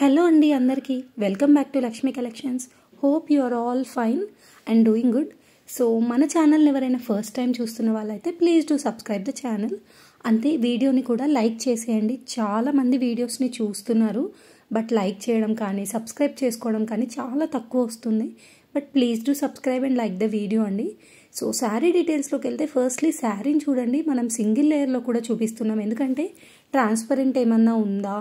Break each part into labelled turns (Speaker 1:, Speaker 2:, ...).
Speaker 1: Hello అండి అందరికీ welcome back to Lakshmi collections. Hope you are all fine and doing good. So మన ఛానల్ని ఎవరైనా ఫస్ట్ టైం చూస్తున్న వాళ్ళైతే please do subscribe the channel. అంతే వీడియోని కూడా లైక్ చేసేయండి. చాలామంది వీడియోస్ని చూస్తున్నారు బట్ లైక్ చేయడం కానీ సబ్స్క్రైబ్ చేసుకోవడం కానీ చాలా తక్కువ వస్తుంది. But please do subscribe and like the video అండి. సో శారీ డీటెయిల్స్లోకి వెళ్తే ఫస్ట్లీ శారీని చూడండి. మనం సింగిల్ లేయర్లో కూడా చూపిస్తున్నాం, ఎందుకంటే ట్రాన్స్పరెంట్ ఏమన్నా ఉందా,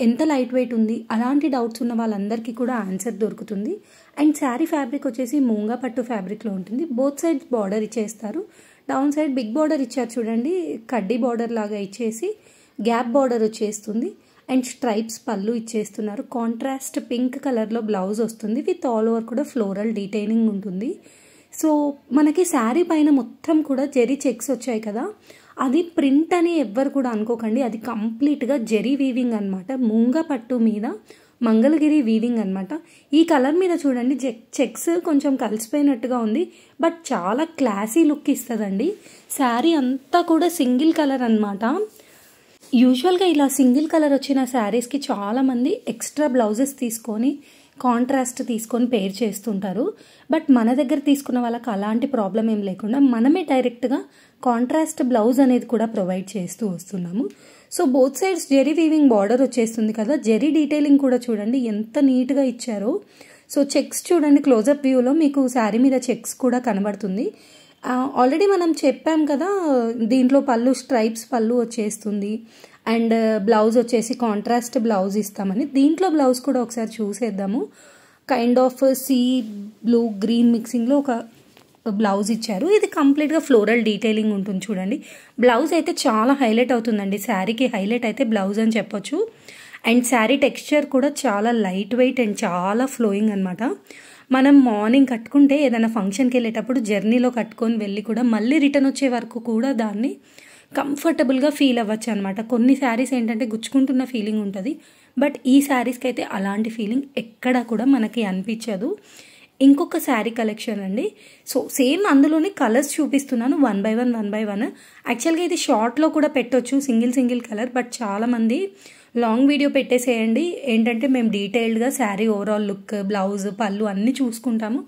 Speaker 1: ఎంత లైట్ వెయిట్ ఉంది, అలాంటి డౌట్స్ ఉన్న వాళ్ళందరికీ కూడా ఆన్సర్ దొరుకుతుంది. అండ్ శారీ ఫ్యాబ్రిక్ వచ్చేసి మూంగా పట్టు ఫ్యాబ్రిక్లో ఉంటుంది. బోత్ సైడ్స్ బార్డర్ ఇచ్చేస్తారు. డౌన్ సైడ్ బిగ్ బార్డర్ ఇచ్చారు చూడండి, కడ్డీ బార్డర్ లాగా ఇచ్చేసి గ్యాప్ బార్డర్ వచ్చేస్తుంది. అండ్ స్ట్రైప్స్ పళ్ళు ఇచ్చేస్తున్నారు. కాంట్రాస్ట్ పింక్ కలర్లో బ్లౌజ్ వస్తుంది విత్ ఆల్ ఓవర్ కూడా ఫ్లోరల్ డీటెయిలింగ్ ఉంటుంది. సో మనకి శారీ పైన మొత్తం కూడా జెరీ చెక్స్ వచ్చాయి కదా, అది ప్రింట్ అని ఎవ్వరు కూడా అనుకోకండి. అది కంప్లీట్గా జెరీ వీవింగ్ అనమాట. మూంగా పట్టు మీద మంగళగిరి వీవింగ్ అనమాట. ఈ కలర్ మీద చూడండి చెక్స్ కొంచెం కలిసిపోయినట్టుగా ఉంది, బట్ చాలా క్లాసీ లుక్ ఇస్తుందండి. శారీ అంతా కూడా సింగిల్ కలర్ అనమాట. యూజువల్గా ఇలా సింగిల్ కలర్ వచ్చిన శారీస్కి చాలామంది ఎక్స్ట్రా బ్లౌజెస్ తీసుకొని కాంట్రాస్ట్ తీసుకొని పేర్ చేస్తుంటారు. బట్ మన దగ్గర తీసుకున్న వాళ్ళకి అలాంటి ప్రాబ్లం ఏం లేకుండా మనమే డైరెక్ట్గా కాంట్రాస్ట్ బ్లౌజ్ అనేది కూడా ప్రొవైడ్ చేస్తూ వస్తున్నాము. So both sides zari weaving border వచ్చేస్తుంది కదా, జెరీ డీటెయిలింగ్ కూడా చూడండి ఎంత నీట్గా ఇచ్చారో. సో చెక్స్ చూడండి, క్లోజప్ వ్యూలో మీకు శారీ మీద చెక్స్ కూడా కనబడుతుంది. ఆల్రెడీ మనం చెప్పాం కదా, దీంట్లో పళ్ళు స్ట్రైప్స్ పళ్ళు వచ్చేస్తుంది అండ్ బ్లౌజ్ వచ్చేసి కాంట్రాస్ట్ బ్లౌజ్ ఇస్తామని. దీంట్లో బ్లౌజ్ కూడా ఒకసారి చూసేద్దాము. Kind of sea blue green మిక్సింగ్లో ఒక బ్లౌజ్ ఇచ్చారు. ఇది కంప్లీట్గా ఫ్లోరల్ డీటెయిలింగ్ ఉంటుంది చూడండి. బ్లౌజ్ అయితే చాలా హైలైట్ అవుతుందండి. శారీకి హైలైట్ అయితే బ్లౌజ్ అని చెప్పొచ్చు. అండ్ శారీ టెక్స్చర్ కూడా చాలా లైట్ వెయిట్ అండ్ చాలా ఫ్లోయింగ్ అనమాట. మనం మార్నింగ్ కట్టుకుంటే ఏదైనా ఫంక్షన్కి వెళ్ళేటప్పుడు జర్నీలో కట్టుకొని వెళ్ళి కూడా మళ్ళీ రిటర్న్ వచ్చే వరకు కూడా దాన్ని కంఫర్టబుల్గా ఫీల్ అవ్వచ్చు అనమాట. కొన్ని శారీస్ ఏంటంటే గుచ్చుకుంటున్న ఫీలింగ్ ఉంటుంది, బట్ ఈ శారీస్కి అయితే అలాంటి ఫీలింగ్ ఎక్కడా కూడా మనకి అనిపించదు. ఇంకొక శారీ కలెక్షన్ అండి. సో సేమ్ అందులోనే కలర్స్ చూపిస్తున్నాను వన్ బై వన్. యాక్చువల్గా ఇది షార్ట్లో కూడా పెట్టొచ్చు సింగిల్ కలర్, బట్ చాలామంది లాంగ్ వీడియో పెట్టేసేయండి. ఏంటంటే మేము డీటెయిల్డ్గా శారీ ఓవరాల్ లుక్, బ్లౌజ్, పళ్ళు అన్నీ చూసుకుంటాము.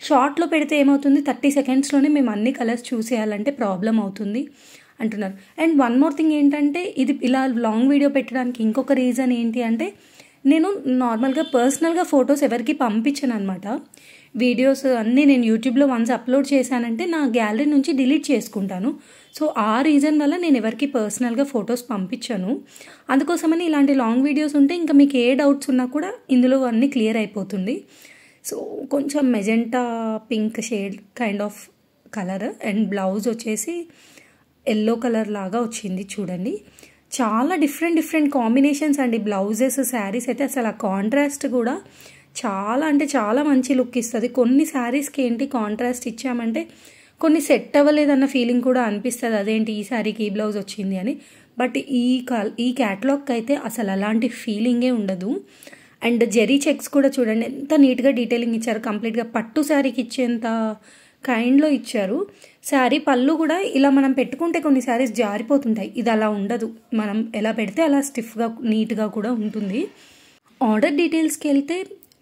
Speaker 1: షార్ట్లో పెడితే ఏమవుతుంది, 30 సెకండ్స్లోనే మేము అన్ని కలర్స్ చూసేయాలంటే ప్రాబ్లం అవుతుంది అంటున్నారు. అండ్ వన్ మోర్ థింగ్ ఏంటంటే, ఇది ఇలా లాంగ్ వీడియో పెట్టడానికి ఇంకొక రీజన్ ఏంటి అంటే, నేను నార్మల్గా పర్సనల్గా ఫొటోస్ ఎవరికి పంపించాను అనమాట. వీడియోస్ అన్నీ నేను యూట్యూబ్లో వన్స్ అప్లోడ్ చేశానంటే నా గ్యాలరీ నుంచి డిలీట్ చేసుకుంటాను. సో ఆ రీజన్ వల్ల నేను ఎవరికి పర్సనల్గా ఫొటోస్ పంపించాను. అందుకోసమని ఇలాంటి లాంగ్ వీడియోస్ ఉంటే ఇంకా మీకు ఏ డౌట్స్ ఉన్నా కూడా ఇందులో అన్నీ క్లియర్ అయిపోతుంది. సో కొంచెం magenta pink shade kind of colour and blouse వచ్చేసి ఎల్లో కలర్ లాగా వచ్చింది చూడండి. చాలా డిఫరెంట్ కాంబినేషన్స్ అండి బ్లౌజెస్, శారీస్ అయితే అసలు ఆ కాంట్రాస్ట్ కూడా చాలా అంటే చాలా మంచి లుక్ ఇస్తుంది. కొన్ని శారీస్కి ఏంటి కాంట్రాస్ట్ ఇచ్చామంటే కొన్ని సెట్ అవ్వలేదన్న ఫీలింగ్ కూడా అనిపిస్తుంది, అదేంటి ఈ శారీకి ఈ బ్లౌజ్ వచ్చింది అని. బట్ ఈ క్యాటలాగ్కి అయితే అసలు అలాంటి ఫీలింగే ఉండదు. అండ్ జెరీ చెక్స్ కూడా చూడండి ఎంత నీట్గా డీటెయిలింగ్ ఇచ్చారు. కంప్లీట్గా పట్టు శారీకి ఇచ్చేంత కైండ్లో ఇచ్చారు. శారీ పళ్ళు కూడా ఇలా మనం పెట్టుకుంటే కొన్ని శారీస్ జారిపోతుంటాయి, ఇది అలా ఉండదు. మనం ఎలా పెడితే అలా స్టిఫ్గా నీట్గా కూడా ఉంటుంది. ఆర్డర్ డీటెయిల్స్కి వెళ్తే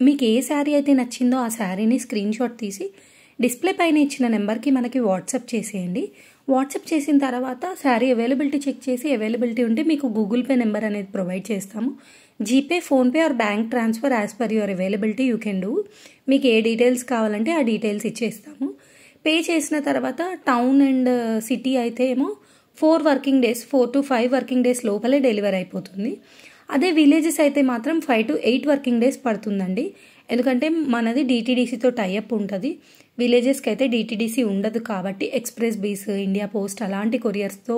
Speaker 1: మీకు ఏ శారీ అయితే నచ్చిందో ఆ శారీని స్క్రీన్ షాట్ తీసి డిస్ప్లే పైన ఇచ్చిన నెంబర్కి మనకి వాట్సాప్ చేసేయండి. వాట్సాప్ చేసిన తర్వాత శారీ అవైలబిలిటీ చెక్ చేసి అవైలబిలిటీ ఉంటే మీకు గూగుల్ పే నెంబర్ అనేది ప్రొవైడ్ చేస్తాము. GPay, PhonePe or bank transfer as per your availability you can do. మీకు ఏ డీటెయిల్స్ కావాలంటే ఆ డీటెయిల్స్ ఇచ్చేస్తాము. పే చేసిన తర్వాత టౌన్ అండ్ సిటీ అయితే ఏమో 4 working days 4 to 5 working days లోపలే డెలివరీ అయిపోతుంది. అదే విలేజెస్ అయితే మాత్రం 5 to 8 వర్కింగ్ డేస్ పడుతుందండి. ఎందుకంటే మనది DTDCతో టైఅప్ ఉంటుంది. విలేజెస్కి అయితే DTDC ఉండదు కాబట్టి ఎక్స్ప్రెస్ బీస్, ఇండియా పోస్ట్ అలాంటి కొరియర్స్తో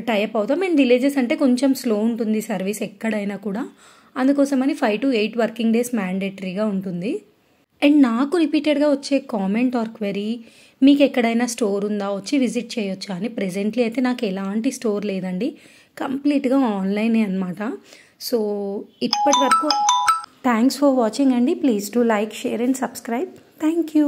Speaker 1: టైఅప్ అవుతాం. అండ్ విలేజెస్ అంటే కొంచెం స్లో ఉంటుంది సర్వీస్ ఎక్కడైనా కూడా, అందుకోసమని 5 to 8 వర్కింగ్ డేస్ మ్యాండేటరీగా ఉంటుంది. అండ్ నాకు రిపీటెడ్గా వచ్చే కామెంట్ ఆర్ క్వెరీ, మీకు ఎక్కడైనా స్టోర్ ఉందా, వచ్చి విజిట్ చేయొచ్చా అని. ప్రెజెంట్లీ అయితే నాకు ఎలాంటి స్టోర్ లేదండి, కంప్లీట్గా ఆన్లైనే అనమాట. సో ఇప్పటి వరకు థ్యాంక్స్ ఫర్ వాచింగ్ అండి. Please do like, share and subscribe. Thank you.